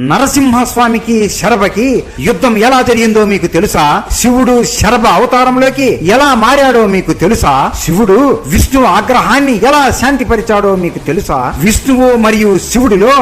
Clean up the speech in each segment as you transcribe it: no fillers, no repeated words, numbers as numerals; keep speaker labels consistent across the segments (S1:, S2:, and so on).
S1: నరసింహస్వామికి శరభకి యుద్ధం ఎలా జరిగిందో మీకు తెలుసా? శివుడు శరభ అవతారంలోకి ఎలా మారాడో మీకు తెలుసా? శివుడు విష్ణు ఆగ్రహాన్ని ఎలా శాంతిపరిచాడో మీకు తెలుసా? విష్ణువు మరియు శివుడిలో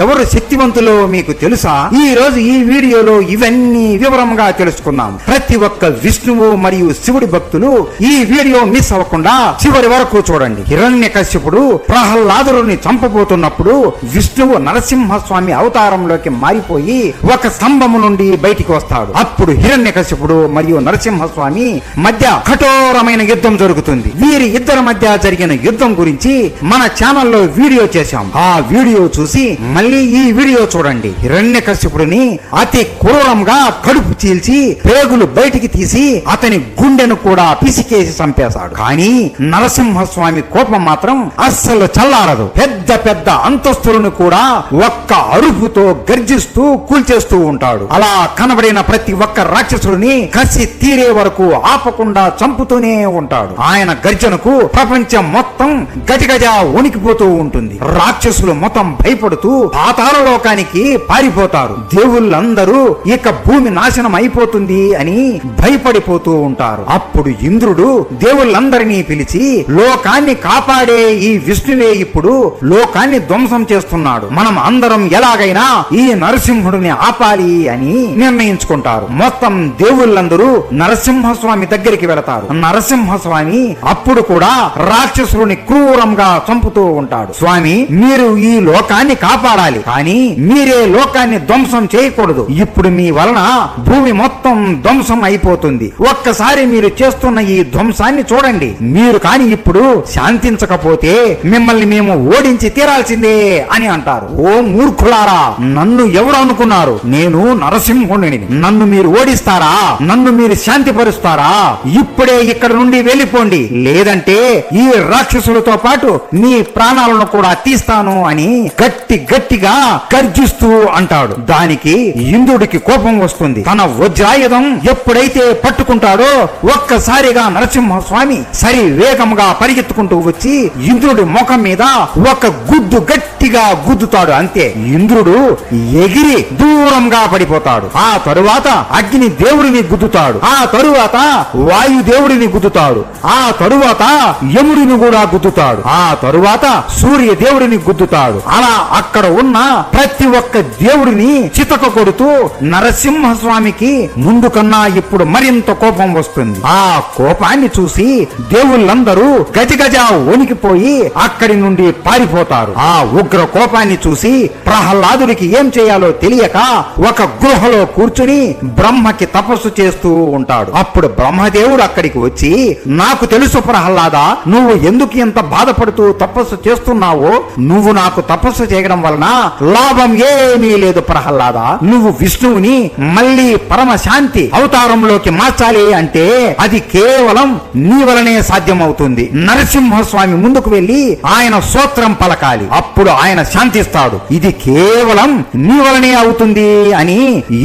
S1: ఎవరు శక్తివంతులో మీకు తెలుసా? ఈ రోజు ఈ వీడియోలో ఇవన్నీ వివరంగా తెలుసుకుందాం. ప్రతి ఒక్క విష్ణువు మరియు శివుడి భక్తులు ఈ వీడియో మిస్ అవ్వకుండా చివరి వరకు చూడండి. హిరణ్యకశ్యపుడు ప్రహ్లాదుని చంపబోతున్నప్పుడు విష్ణువు నరసింహస్వామి అవతారంలోకి మారిపోయి ఒక స్తంభము నుండి బయటికి వస్తాడు. అప్పుడు హిరణ్యకశ్యపుడు మరియు నరసింహస్వామి మధ్య కఠోరమైన యుద్ధం జరుగుతుంది. వీరి ఇద్దరి మధ్య జరిగిన యుద్ధం గురించి మన ఛానల్లో వీడియో చేశాం. ఆ వీడియో చూసి మళ్ళీ ఈ వీడియో చూడండి. హిరణ్యకశ్యపుడిని అతి క్రూరంగా కడుపు చీల్చి పేగులు బయటికి తీసి అతని గుండెను కూడా పిసికేసి చంపేశాడు. కానీ నరసింహస్వామి కోపం మాత్రం అస్సలు చల్లారదు. పెద్ద పెద్ద అంతస్తులను కూడా ఒక్క అరుపుతో గర్జిస్తూ కూల్చేస్తూ ఉంటాడు. అలా కనబడిన ప్రతి ఒక్క రాక్షసుడిని కసి తీరే వరకు ఆపకుండా చంపుతూనే ఉంటాడు. ఆయన గర్జనకు ప్రపంచం మొత్తం గజగజ వణికిపోతూ ఉంటుంది. రాక్షసులు మొత్తం భయపడుతూ పాతాళ లోకానికి పారిపోతారు. దేవుళ్ళందరూ ఇక భూమి నాశనం అయిపోతుంది అని భయపడిపోతూ ఉంటారు. అప్పుడు ఇంద్రుడు దేవుళ్ళందరినీ పిలిచి, లోకాన్ని కాపాడే ఈ విష్ణువే ఇప్పుడు లోకాన్ని ధ్వంసం చేస్తున్నాడు. మనం అందరం ఎలాగైనా ఈ నరసింహుడిని ఆపాలి అని నిర్ణయించుకుంటారు. మొత్తం దేవుళ్ళందరూ నరసింహస్వామి దగ్గరికి వెళతారు. నరసింహస్వామి అప్పుడు కూడా రాక్షసుని క్రూరంగా చంపుతూ ఉంటాడు. స్వామి, మీరు ఈ లోకాన్ని కాపాడాలి, కానీ మీరే లోకాన్ని ధ్వంసం చేయకూడదు. ఇప్పుడు మీ వలన భూమి మొత్తం ధ్వంసం అయిపోతుంది. ఒక్కసారి మీరు చేస్తున్న ఈ ధ్వంసాన్ని చూడండి. మీరు కాని ఇప్పుడు శాంతించకపోతే మిమ్మల్ని మేము ఓడించి తీరాల్సిందే అని అంటారు. ఓ మూర్ఖులారా, నన్ను ఎవరు అనుకున్నారు? నేను నరసింహుడిని. నన్ను మీరు ఓడిస్తారా? నన్ను మీరు శాంతిపరుస్తారా? ఇప్పుడే ఇక్కడ నుండి వెళ్ళిపోండి, లేదంటే ఈ రాక్షసులతో పాటు మీ ప్రాణాలను కూడా తీస్తాను అని గట్టిగా గర్జిస్తూ అంటాడు. దానికి ఇంద్రుడికి కోపం వస్తుంది. తన వజ్రాయుధం ఎప్పుడైతే పట్టుకుంటాడో ఒక్కసారిగా నరసింహస్వామి సరి వేగంగా పరిగెత్తుకుంటూ వచ్చి ఇంద్రుడి ముఖం మీద ఒక గుద్దు గట్టిగా గుద్దుతాడు. అంతే, ఇంద్రుడు ఎగిరి దూరంగా పడిపోతాడు. ఆ తరువాత అగ్ని దేవుడిని గుద్దుతాడు. ఆ తరువాత వాయుదేవుడిని గుద్దుతాడు. ఆ తరువాత యముడిని కూడా గుద్దుతాడు. ఆ తరువాత సూర్య దేవుడిని గుద్దుతాడు. అలా అక్కడ ఉన్న ప్రతి ఒక్క దేవుడిని చితక కొడుతూ నరసింహస్వామికి ముందు కన్నా ఇప్పుడు మరింత కోపం వస్తుంది. ఆ కోపాన్ని చూసి దేవుళ్ళందరూ గజగజ వణికిపోయి అక్కడి నుండి పారిపోతారు. ఆ ఉగ్ర కోపాన్ని చూసి ప్రహ్లాదుడికి ఏం చేయాలో తెలియక ఒక గృహలో కూర్చుని బ్రహ్మకి తపస్సు చేస్తూ ఉంటాడు. అప్పుడు బ్రహ్మదేవుడు అక్కడికి వచ్చి, నాకు తెలుసు ప్రహ్లాద, నువ్వు ఎందుకు ఇంత బాధపడుతూ తపస్సు చేస్తున్నావో. నువ్వు నాకు తపస్సు చేయడం వలన లాభం ఏమీ లేదు ప్రహ్లాద. నువ్వు విష్ణువుని మళ్ళీ పరమశాంతి అవతారంలోకి మార్చాలి అంటే అది కేవలం నీ వలనే సాధ్యమవుతుంది. నరసింహస్వామి ముందుకు వెళ్లి ఆయన స్తోత్రం పలకాలి. అప్పుడు ఆయన శాంతిస్తాడు. ఇది కేవలం నీ వలనే అవుతుంది అని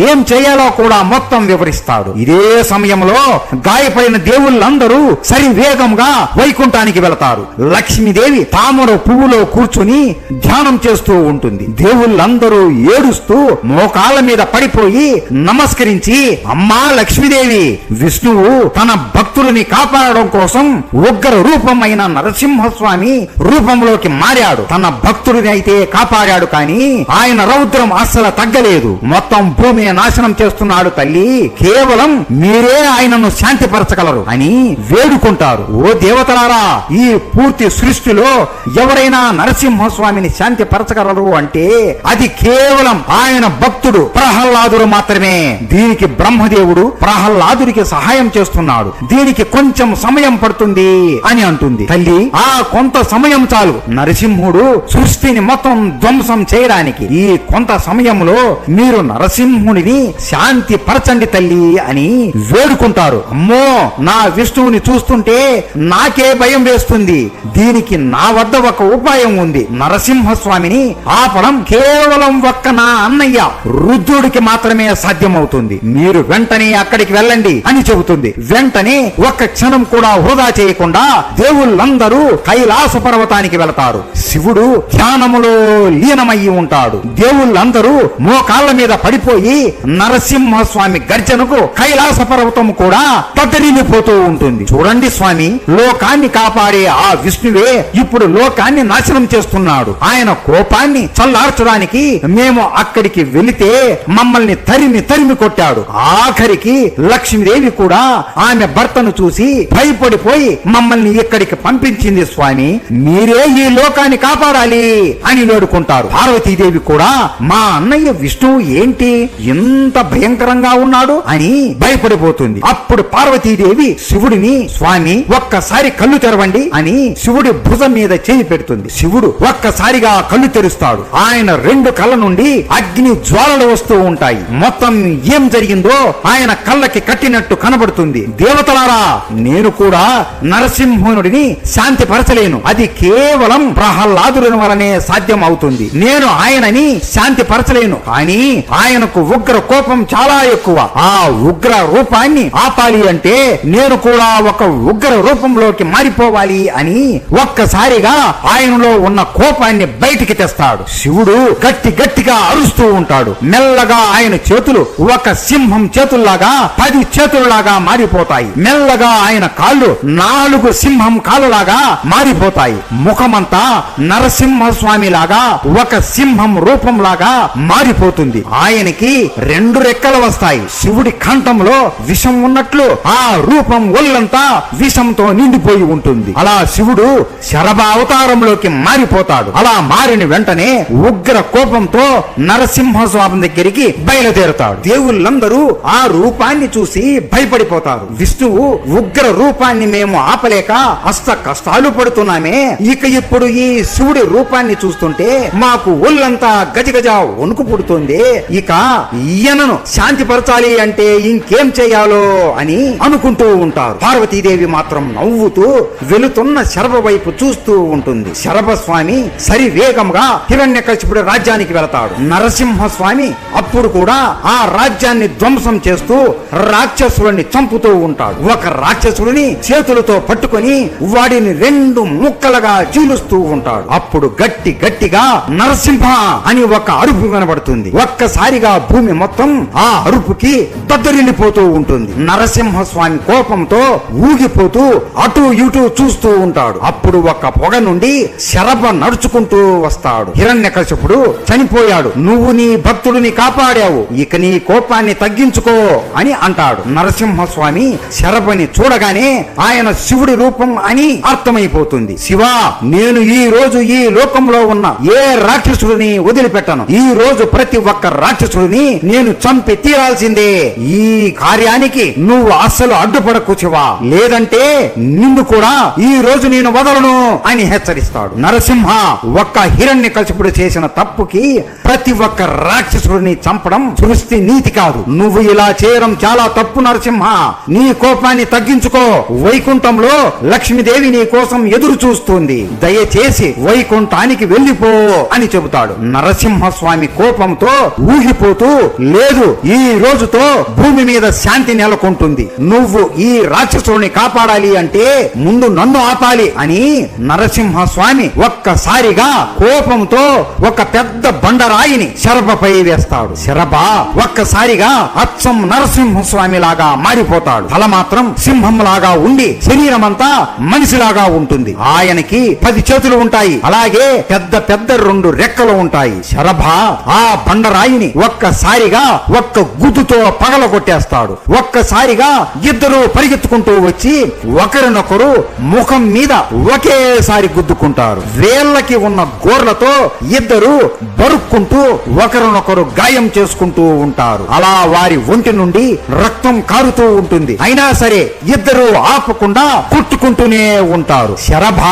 S1: ఏం చేయాలో కూడా మొత్తం వివరిస్తాడు. ఇదే సమయంలో గాయపడిన దేవుళ్ళందరూ సరి వేగంగా వైకుంఠానికి వెళతారు. లక్ష్మీదేవి తామర పువ్వులో కూర్చుని ధ్యానం చేస్తూ ఉంటుంది. దేవుళ్ళందరూ ఏడుస్తూ మోకాళ్ళ మీద పడిపోయి నమస్కరించి, అమ్మా లక్ష్మీదేవి, విష్ణువు తన భక్తులని కాపాడడం కోసం ఉగ్ర రూపమైన నరసింహస్వామి రూపంలోకి మారాడు. తన భక్తుడిని అయితే కాపాడాడు, కానీ ఆయన రౌద్రం అస్సలు తగ్గలేదు. మొత్తం భూమిని నాశనం చేస్తున్నాడు తల్లి. కేవలం మీరే ఆయనను శాంతిపరచగలరు అని వేడుకుంటారు. ఓ దేవతలారా, ఈ పూర్తి సృష్టిలో ఎవరైనా నరసింహస్వామిని శాంతిపరచగలరు అంటే అది కేవలం ఆయన భక్తుడు ప్రహ్లాదుడు మాత్రమే. దీనికి బ్రహ్మదేవుడు ప్రహ్లాదుడికి సహాయం చేస్తున్నాడు. దీనికి కొంచెం సమయం పడుతుంది అని అంటుంది. తల్లి, ఆ కొంత సమయం చాలు నరసింహుడు సృష్టిని మొత్తం ధ్వంసం చేయడానికి. ఈ కొంత సమయంలో మీరు నరసింహుడిని శాంతి పరచండి తల్లి అని వేడుకుంటారు. అమ్మో, నా విష్ణువుని చూస్తుంటే నాకే భయం వేస్తుంది. దీనికి నా వద్ద ఒక ఉపాయం ఉంది. నరసింహస్వామిని ఆపడం కేవలం ఒక్క నా అన్నయ్య రుద్రుడికి మాత్రమే సాధ్యమవుతుంది. మీరు వెంటనే అక్కడికి వెళ్ళండి అని చెబుతుంది. వెంటనే ఒక్క క్షణం కూడా వృధా చేయకుండా దేవుళ్ళందరూ కైలాస పర్వతానికి వెళతారు. శివుడు ధ్యానములో లీనమయ్యి ఉంటాడు. దేవుళ్ళ దేవుళ్ళందరూ మోకాళ్ళ మీద పడిపోయి నరసింహస్వామి గర్జనకు కైలాస పర్వతం కూడా తత్తరిల్లిపోతూ ఉంటుంది. చూడండి స్వామి, లోకాన్ని కాపాడే ఆ విష్ణువే ఇప్పుడు లోకాన్ని నాశనం చేస్తున్నాడు. ఆయన కోపాన్ని చల్లార్చడానికి మేము అక్కడికి వెళితే మమ్మల్ని తరిమి తరిమి కొట్టాడు. ఆఖరికి లక్ష్మీదేవి కూడా ఆమె భర్తను చూసి భయపడిపోయి మమ్మల్ని ఇక్కడికి పంపించింది స్వామి, మీరే ఈ లోకాన్ని కాపాడాలి అని వేడుకుంటారు. పార్వతీదేవి కూడా మా అన్నయ్య విష్ణువు ఏంటి ఎంత భయంకరంగా ఉన్నాడు అని భయపడిపోతుంది. అప్పుడు పార్వతీదేవి శివుడిని, స్వామి ఒక్కసారి కళ్ళు తెరవండి అని శివుడి భుజం మీద చేయి పెడుతుంది. శివుడు ఒక్కసారిగా కళ్ళు తెరుస్తాడు. ఆయన రెండు కళ్ళ నుండి అగ్ని జ్వాలలు వస్తూ ఉంటాయి. మొత్తం ఏం జరిగిందో ఆయన కళ్ళకి కట్టినట్టు కనబడుతుంది. దేవతలారా, నేను కూడా నరసింహునుడిని శాంతి పరచలేను. అది కేవలం ప్రహ్లాదుని వలనే సాధ్యం అవుతుంది. నేను ఆయనని శాంతి పరచలేను. కానీ ఆయనకు ఉగ్ర కోపం చాలా ఎక్కువ. ఆ ఉగ్ర రూపాన్ని ఆపాలి అంటే నేను కూడా ఒక ఉగ్ర రూపంలోకి మారిపోవాలి అని ఒక్కసారిగా ఆయనలో ఉన్న కోపాన్ని బయటికి తెస్తాడు. శివుడు గట్టి గట్టిగా అరుస్తూ ఉంటాడు. మెల్లగా ఆయన చేతులు ఒక సింహం చేతుల్లాగా 10 చేతుల్లాగా మారిపోతాయి. మెల్లగా ఆయన కాళ్ళు 4 సింహం కాళ్ళలాగా మారిపోతాయి. ముఖమంతా నరసింహస్వామి లాగా ఒక సింహం రూపంలాగా మారిపోతుంది. ఆయనకి 2 రెక్కలు వస్తాయి. శివుడి కంఠంలో విషం ఉన్నట్లు ఆ రూపం ఒళ్ళంతా విషంతో నిండిపోయి ఉంటుంది. అలా శివుడు శరభ అవతారంలోకి మారిపోతాడు. అలా మారిన వెంటనే ఉగ్ర కోపంతో నరసింహస్వామి దగ్గరికి బయలుదేరుతాడు. దేవుళ్ళందరూ ఆ రూపాన్ని చూసి భయపడిపోతారు. విష్ణువు ఉగ్ర రూపాన్ని మేము ఆపలేక అష్ట కష్టాలు పడుతున్నామే, ఇక ఇప్పుడు ఈ శివుడి రూపాన్ని చూస్తుంటే మాకు ఒళ్ళంతా గజగజ వణుకు పుడుతుంది. ఇక ఈయనను శాంతిపరచాలి అంటే ఇంకేం చేయాలో అని అనుకుంటూ ఉంటారు. పార్వతీదేవి మాత్రం నవ్వుతూ వెళుతున్న శరభ వైపు చూస్తూ ఉంటుంది. శరభ స్వామి సరి వేగంగా హిరణ్యకశిపుడి రాజ్యానికి వెళతాడు. నరసింహస్వామి అప్పుడు కూడా ఆ రాజ్యాన్ని ధ్వంసం చేస్తూ రాక్షసులని చంపుతూ ఉంటాడు. ఒక రాక్షసుడిని చేతులతో పట్టుకొని వాడిని 2 ముక్కలుగా చీలుస్తూ ఉంటాడు. అప్పుడు గట్టి గట్టిగా నరసింహ అని ఒక అరుపు వినబడుతుంది. ఒక్కసారిగా భూమి మొత్తం ఆ అరుపుకి దద్దరిల్లిపోతూ ఉంటుంది. నరసింహస్వామి కోపంతో ఊగిపోతూ అటు ఇటు చూస్తూ ఉంటాడు. అప్పుడు ఒక పొగ నుండి శరభ నడుచుకుంటూ వస్తాడు. హిరణ్యకశిపుడు చనిపోయాడు, నువ్వు నీ భక్తుడిని కాపాడావు, ఇక నీ కోపాన్ని తగ్గించుకో అని అంటాడు. నరసింహస్వామి శరభని చూడగానే ఆయన శివుడి రూపం అని అర్థమైపోతుంది. శివా, నేను ఈ రోజు ఈ లోకంలో ఉన్న ఏ రాక్షసుడిని వదిలిపెట్టను. ఈ రోజు ప్రతి ఒక్క రాక్షసుడిని నేను చంపి తీరాల్సిందే. ఈ కార్యానికి నువ్వు అస్సలు అడ్డుపడకు శివా, లేదంటే నిన్ను కూడా ఈ రోజు నేను వదలను అని హెచ్చరిస్తాడు. నరసింహ, ఒక్క హిరణ్యకశిపుడు చేసిన తప్పుకి ప్రతి ఒక్క రాక్షసుడిని చంపడం సృష్టి నీతి కాదు. నువ్వు ఇలా చేయడం చాలా తప్పు నరసింహ. నీ కోపాన్ని తగ్గించుకో. వైకుంఠంలో లక్ష్మీదేవి నీ కోసం ఎదురు చూస్తుంది. దయచేసి వైకుంఠానికి వెళ్ళిపో అని చెబుతాడు. నరసింహస్వామి కోపంతో ఊగిపోతూ, లేదు, ఈ రోజుతో భూమి మీద శాంతి నెలకొంటుంది. నువ్వు ఈ రాక్షసుని కాపాడాలి అంటే ముందు నన్ను ఆపాలి అని నరసింహస్వామి ఒక్కసారిగా కోపంతో ఒక పెద్ద బండరాయిని శరభపై వేస్తాడు. శరభ ఒక్కసారిగా అచ్చం నరసింహస్వామి లాగా మారిపోతాడు. తల మాత్రం సింహం లాగా ఉండి శరీరం అంతా మనిషిలాగా ఉంటుంది. ఆయనకి 10 చేతులు ఉంటాయి. అలాగే పెద్ద పెద్ద 2 రెక్కలు ఉంటాయి. శరభ ఆ బండరాయిని ఒక్కసారిగా ఒక్క గుద్దుతో పగల కొట్టేస్తాడు. ఒక్కసారిగా ఇద్దరు పరిగెత్తుకుంటూ వచ్చి ఒకరినొకరు ముఖం మీద ఒకేసారి గుద్దుకుంటారు. వేళ్ళకి ఉన్న గోర్లతో ఇద్దరు బరుక్కుంటూ ఒకరినొకరు గాయం చేసుకుంటూ ఉంటారు. అలా వారి ఒంటి నుండి రక్తం కారుతూ ఉంటుంది. అయినా సరే ఇద్దరు ఆపకుండా కొట్టుకుంటూనే ఉంటారు. శరభ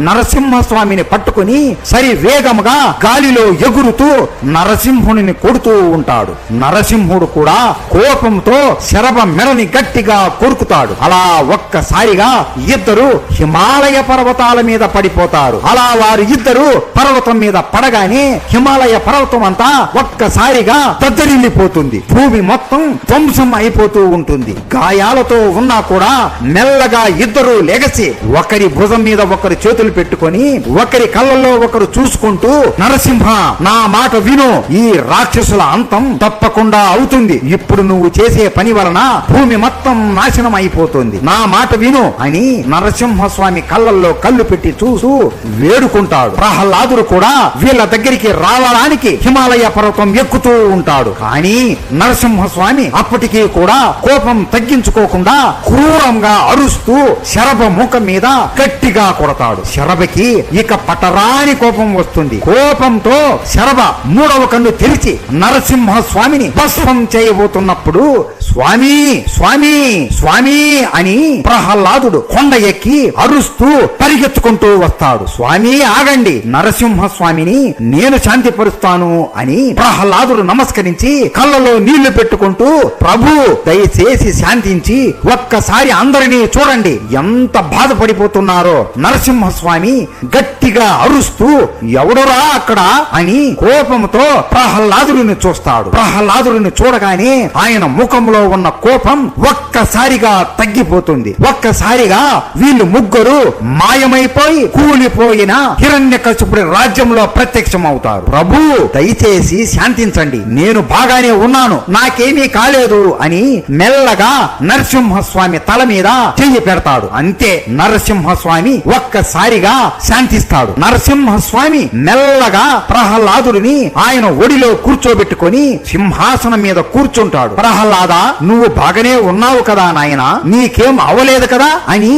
S1: నరసింహస్వామిని పట్టుకుని సరి వేగముగా గాలిలో ఎగురుతూ నరసింహుని కొడుతూ ఉంటాడు. నరసింహుడు కూడా కోపంతో శరభ మెడని గట్టిగా కొరుకుతాడు. అలా ఒక్కసారిగా ఇద్దరు హిమాలయ పర్వతాల మీద పడిపోతారు. అలా వారు ఇద్దరు పర్వతం మీద పడగానే హిమాలయ పర్వతం అంతా ఒక్కసారిగా దద్దరిల్లిపోతుంది. భూమి మొత్తం ధ్వంసం అయిపోతూ ఉంటుంది. గాయాలతో ఉన్నా కూడా మెల్లగా ఇద్దరు లెగసి ఒకరి భుజం మీద ఒకరు చేతులు పెట్టుకొని ఒకరి కళ్ళల్లో ఒకరు చూసుకుంటూ, నరసింహ, నా మాట మాట విను, ఈ రాక్షసుల అంతం తప్పకుండా అవుతుంది. ఇప్పుడు నువ్వు చేసే పని వలన భూమి మొత్తం నాశనం అయిపోతుంది. నా మాట విను అని నరసింహస్వామి కళ్ళల్లో కళ్ళు పెట్టి చూస్తూ వేడుకుంటాడు. ప్రహ్లాదుడు కూడా వీళ్ళ దగ్గరికి రావడానికి హిమాలయ పర్వతం ఎక్కుతూ ఉంటాడు. కానీ నరసింహస్వామి అప్పటికీ కూడా కోపం తగ్గించుకోకుండా క్రూరంగా అరుస్తూ శరభ ముఖం మీద గట్టిగా కొడతాడు. శరభకి ఇక పటరాని కోపం వస్తుంది. కోపంతో శరభ మూడవ కన్ను తెరిచి నరసింహస్వామిని భస్మం చేయబోతున్నప్పుడు స్వామి స్వామి స్వామి అని ప్రహ్లాదుడు కొండ ఎక్కి అరుస్తూ పరిగెత్తుకుంటూ వస్తాడు. స్వామి ఆగండి, నరసింహస్వామిని నేను శాంతిపరుస్తాను అని ప్రహ్లాదుడు నమస్కరించి కళ్ళలో నీళ్లు పెట్టుకుంటూ ప్రభు దయచేసి శాంతించి ఒక్కసారి అందరినీ చూడండి, ఎంత బాధపడిపోతున్నారో. నరసింహస్వామి గట్టిగా అరుస్తూ ఎవడురా అక్కడ అని కోపంతో ప్రహ్లాదుడిని చూస్తాడు. ప్రహ్లాదుడిని చూడగానే ఆయన ముఖంలో ఉన్న కోపం ఒక్కసారిగా తగ్గిపోతుంది. ఒక్కసారిగా వీళ్ళు ముగ్గురు మాయమైపోయి కూలిపోయిన హిరణ్యకశిపుడి రాజ్యంలో ప్రత్యక్షం అవుతారు. ప్రభు దయచేసి శాంతించండి, నేను బాగానే ఉన్నాను, నాకేమీ కాలేదు అని మెల్లగా నరసింహస్వామి తల మీద చెయ్యి పెడతాడు. అంతే, నరసింహస్వామి ఒక్కసారిగా శాంతిస్తాడు. నరసింహస్వామి మెల్లగా ప్రహ్లాదుడిని ఆయన ఒడిలో కూర్చోబెట్టుకొని సింహాసనం మీద కూర్చుంటాడు. ప్రహ్లాద, నువ్వు బాగానే ఉన్నావు కదా నాయనా, నీకేం అవలేదు కదా అని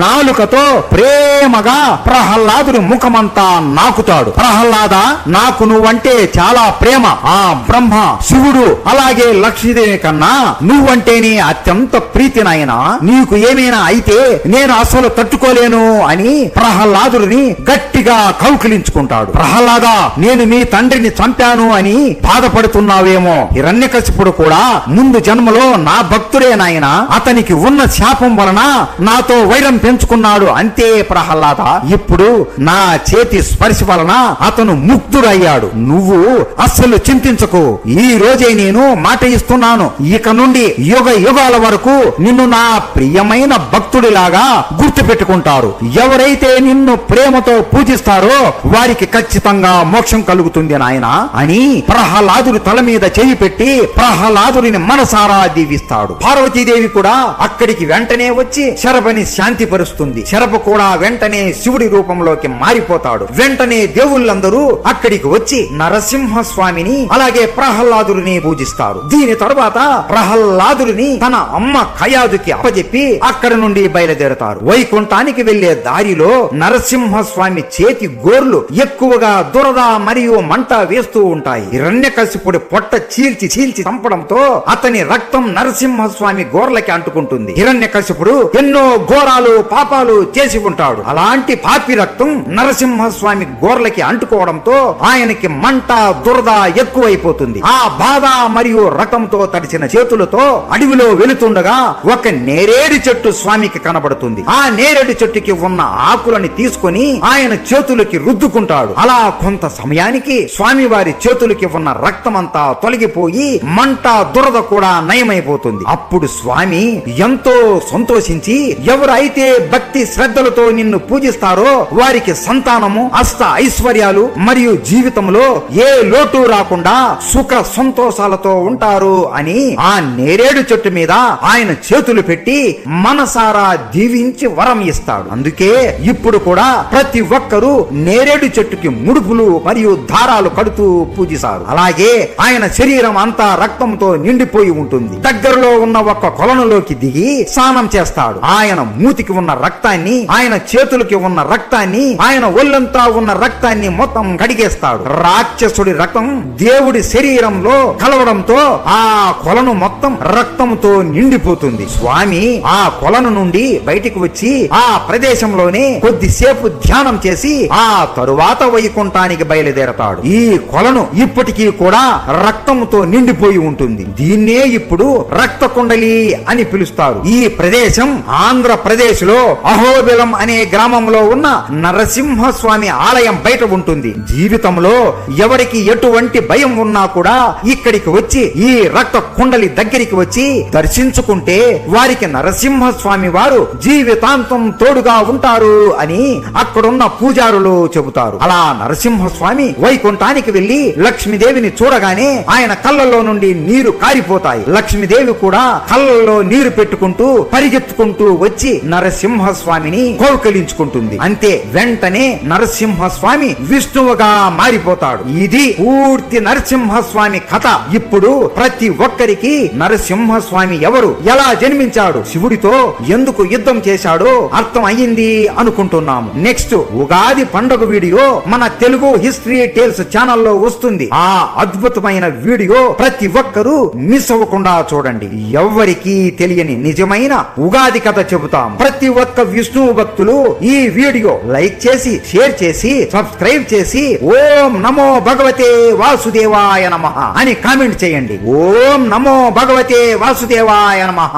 S1: నాలుకతో ప్రేమగా ప్రహ్లాదుడి ముఖమంతా నాకుతాడు. ప్రహ్లాద, నాకు నువ్వంటే చాలా ప్రేమ. ఆ బ్రహ్మ, శివుడు, అలాగే లక్ష్మీదేవి కన్నా నువ్వంటేనే అత్యంత ప్రీతి నాయనా. నీకు ఏమైనా అయితే నేను అసలు తట్టుకోలేను అని ప్రహ్లాదుడిని గట్టిగా కౌకిలించుకుంటాడు. ప్రహ్లాద, నేను మీ తండ్రిని చంపాను అని బాధపడుతున్నావేమో. హిరణ్యకశిపుడు కూడా ముందు జన్మలో నా భక్తుడే నాయన, అతనికి ఉన్న శాపం వలన నాతో వైరం పెంచుకున్నాడు. అంతే ప్రహ్లాద, ఇప్పుడు నా చేతి స్పర్శ వలన అతను ముక్తుడయ్యాడు. నువ్వు అస్సలు చింతించకు. ఈ రోజే నేను మాట ఇస్తున్నాను, ఇక నుండి యుగ యుగాల వరకు నిన్ను నా ప్రియమైన భక్తుడిలాగా గుర్తు పెట్టుకుంటారు. ఎవరైతే నిన్ను ప్రేమతో పూజిస్తారో వారికి ఖచ్చితంగా మోక్షం కలుగుతుంది నాయన అని ప్రహ్లాదుడి తల మీద చేయి పెట్టి ప్రహ్లాదుడిని మనసారా దీవిస్తాడు. పార్వతీదేవి కూడా అక్కడికి వెంటనే వచ్చి శరభని శాంతిపరుస్తుంది. శరభ కూడా వెంటనే శివుడి రూపంలోకి మారిపోతాడు. వెంటనే దేవుళ్ళందరూ అక్కడికి వచ్చి నరసింహస్వామిని అలాగే ప్రహ్లాదుడిని పూజిస్తారు. దీని తరువాత ప్రహ్లాదుడిని తన అమ్మ కయాదుకి అప్పజెప్పి అక్కడ నుండి బయలుదేరతారు. వైకుంఠానికి వెళ్లే దారిలో నరసింహస్వామి చేతి గోర్లు ఎక్కువగా దురద మరియు మంట వేస్తూ ఉంటాయి. హిరణ్యకశిపుడి పొట్ట చీల్చి చీల్చి చంపడంతో అతని రక్తం నరసింహస్వామి గోర్లకి అంటుకుంటుంది. హిరణ్యకశిపుడు ఎన్నో ఘోరాలు పాపాలు చేసి ఉంటాడు. అలాంటి పాపి రక్తం నరసింహస్వామి గోర్లకి అంటుకోవడంతో ఆయనకి మంట దురద ఎక్కువైపోతుంది. ఆ బాధ మరియు రక్తంతో తడిచిన చేతులతో అడవిలో వెళుతుండగా ఒక నేరేడు చెట్టు స్వామికి కనబడుతుంది. ఆ నేరేడు చెట్టుకి ఉన్న ఆకులని తీసుకొని ఆయన చేతులకి రుద్దుకుంటాడు. అలా కొంత సమయానికి స్వామి వారి చేతులకి ఉన్న రక్తమంతా తొలగిపోయి మంట దురద కూడా నయమైపోతుంది. అప్పుడు స్వామి ఎంతో సంతోషించి ఎవరైతే భక్తి శ్రద్ధలతో నిన్ను పూజిస్తారో వారికి సంతానము, అష్ట ఐశ్వర్యాలు మరియు జీవితంలో ఏ లోటు రాకుండా సుఖ సంతోషాలతో ఉంటారు అని ఆ నేరేడు చెట్టు మీద ఆయన చేతులు పెట్టి మనసారా దీవించి వరం ఇస్తాడు. అందుకే ఇప్పుడు కూడా ప్రతి ఒక్కరూ నేరేడు చెట్టుకి ముడుపులు మరియు దారాలు కడుతూ పూజిస్తారు. అలాగే ఆయన శరీరం అంతా రక్తంతో నిండిపోయి ఉంటుంది. దగ్గరలో ఉన్న ఒక కొలనులోకి దిగి స్నానం చేస్తాడు. ఆయన మూతికి ఉన్న రక్తాన్ని, ఆయన చేతులకి ఉన్న రక్తాన్ని, ఆయన ఒళ్ళంతా ఉన్న రక్తాన్ని మొత్తం కడిగేస్తాడు. రాక్షసుడి రక్తం దేవుడి శరీరంలో కలవడంతో ఆ కొలను మొత్తం రక్తంతో నిండిపోతుంది. స్వామి ఆ కొలను నుండి బయటికి వచ్చి ఆ ప్రదేశంలోనే కొద్దిసేపు ధ్యానం చేసి ఆ తరువాత వైకుంఠానికి బయలుదేరతాడు. ఈ కొలను ఇప్పటికీ కూడా రక్తంతో నిండిపోయి ఉంటుంది. దీన్నే ఇప్పుడు రక్త కుండలి అని పిలుస్తారు. ఈ ప్రదేశం ఆంధ్రప్రదేశ్ లో అహోబిలం అనే గ్రామంలో ఉన్న నరసింహస్వామి ఆలయం బయట ఉంటుంది. జీవితంలో ఎవరికి ఎటువంటి భయం ఉన్నా కూడా ఇక్కడికి వచ్చి ఈ రక్త కుండలి దగ్గరికి వచ్చి దర్శించుకుంటే వారికి నరసింహస్వామి వారు జీవితాంతం తోడుగా ఉంటారు అని అక్కడున్న పూజారులు చెబుతారు. అలా నరసింహస్వామి వైకుంఠానికి యుద్ధానికి వెళ్లి లక్ష్మీదేవిని చూడగానే ఆయన కళ్ళల్లో నుండి నీరు కారిపోతాయి. లక్ష్మీదేవి కూడా కళ్ళల్లో నీరు పెట్టుకుంటూ పరిగెత్తుకుంటూ వచ్చి నరసింహస్వామిని కౌకలించుకుంటుంది. అంతే, వెంటనే నరసింహస్వామి విష్ణువుగా మారిపోతాడు. ఇది పూర్తి నరసింహస్వామి కథ. ఇప్పుడు ప్రతి ఒక్కరికి నరసింహస్వామి ఎవరు, ఎలా జన్మించాడు, శివుడితో ఎందుకు యుద్ధం చేశాడో అర్థం అయ్యింది అనుకుంటున్నాము. నెక్స్ట్ ఉగాది పండుగ వీడియో మన తెలుగు హిస్టరీ టేల్స్ ఛానల్లో వస్తుంది. ఆ అద్భుతమైన వీడియో ప్రతి ఒక్కరూ మిస్ అవ్వకుండా చూడండి. ఎవ్వరికీ తెలియని నిజమైన ఉగాది కథ చెబుతాం. ప్రతి ఒక్క విష్ణు భక్తులు ఈ వీడియో లైక్ చేసి, షేర్ చేసి, సబ్స్క్రైబ్ చేసి ఓం నమో భగవతే వాసుదేవాయ నమః అని కామెంట్ చేయండి. ఓం నమో భగవతే వాసుదేవాయ నమః.